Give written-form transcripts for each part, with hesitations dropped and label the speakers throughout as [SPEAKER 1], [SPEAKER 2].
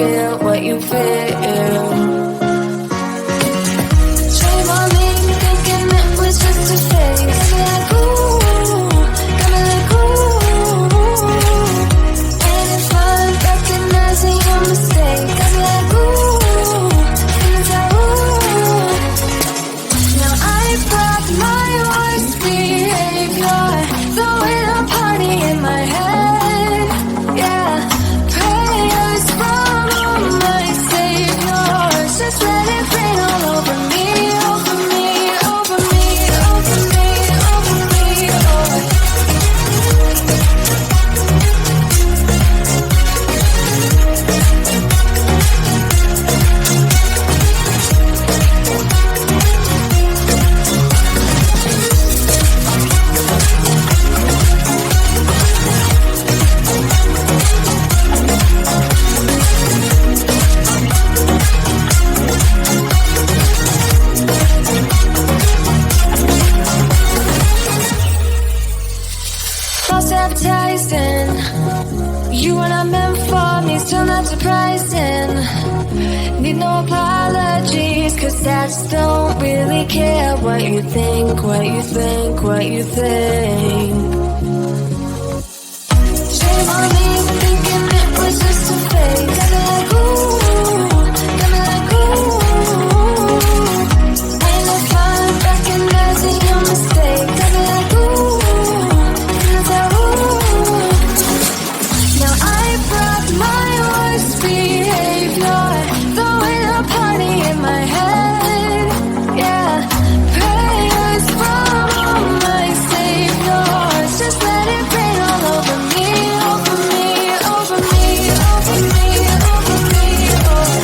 [SPEAKER 1] feel, what you feel. Shame on me, thinking it was just a phase. Got me like ooh, got me like ooh. And if I'm recognizing your mistake, got me like ooh, feelings like ooh. Now I brought my worst behavior, throwing a party in my head. Yeah, prayers from my saviors, just let it rain all over me, over me, over me, over me, over me, over. False advertising, you are not meant for me, still not surprising. Need no apologies, cause I just don't really care what you think, what you think, what you think. Shame on me, thinking it was just a phase. Got me like ooh, got me like ooh. And if I'm recognizing your mistake, got me like ooh, feelings like ooh. Now I brought my worst behavior, throwing a party in my head. Yeah, prayers from my saviors, just let it rain all over me, over me, over me, over me, over me, over.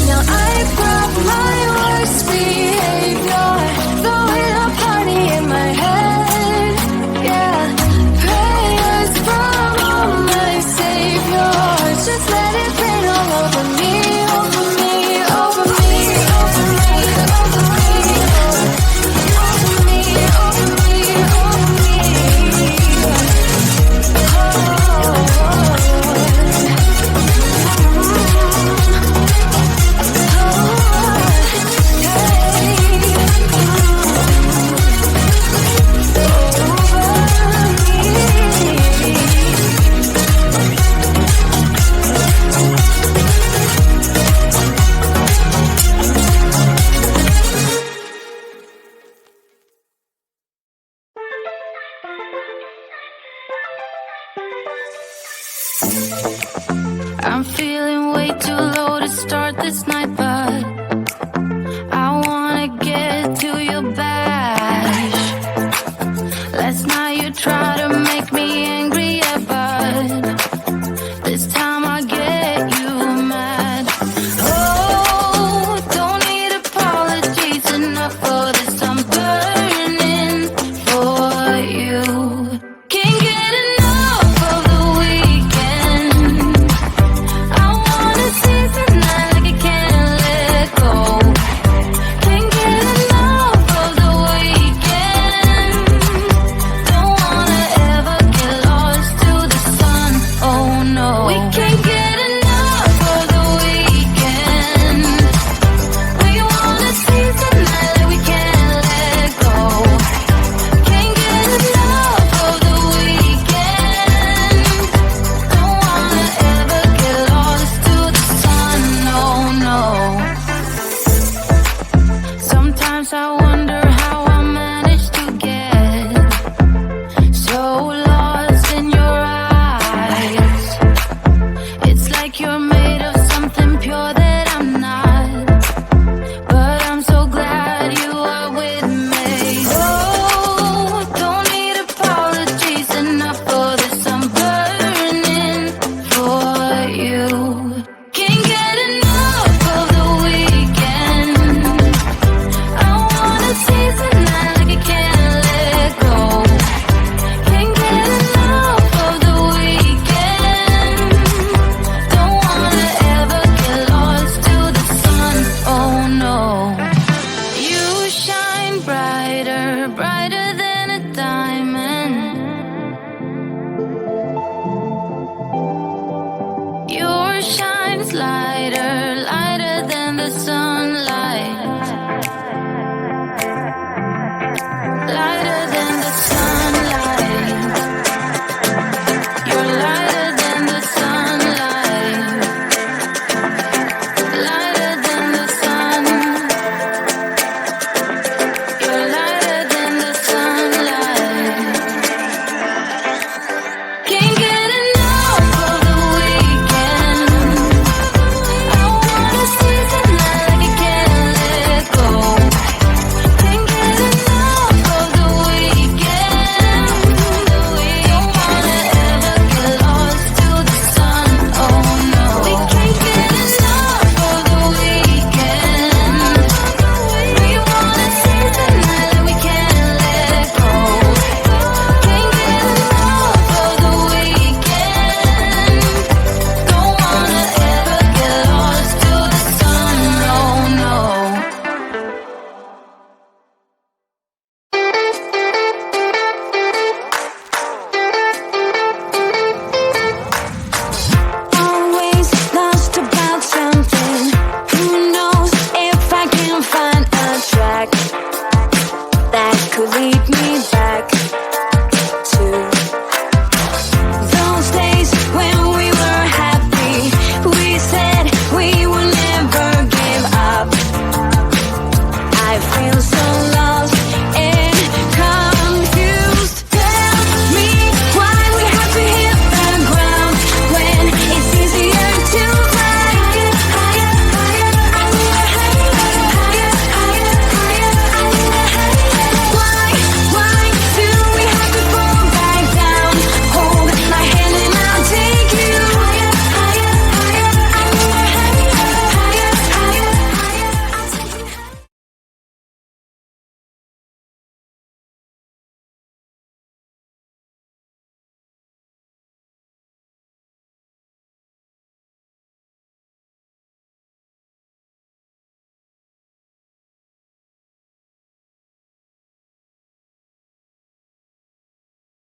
[SPEAKER 1] Now I brought my worst behavior, throwing a party in my head. Yeah, prayers from my saviors, just let it rain all over me, over me, over me, over me, over me, over me, over me, over me.
[SPEAKER 2] I'm feeling way too low to start this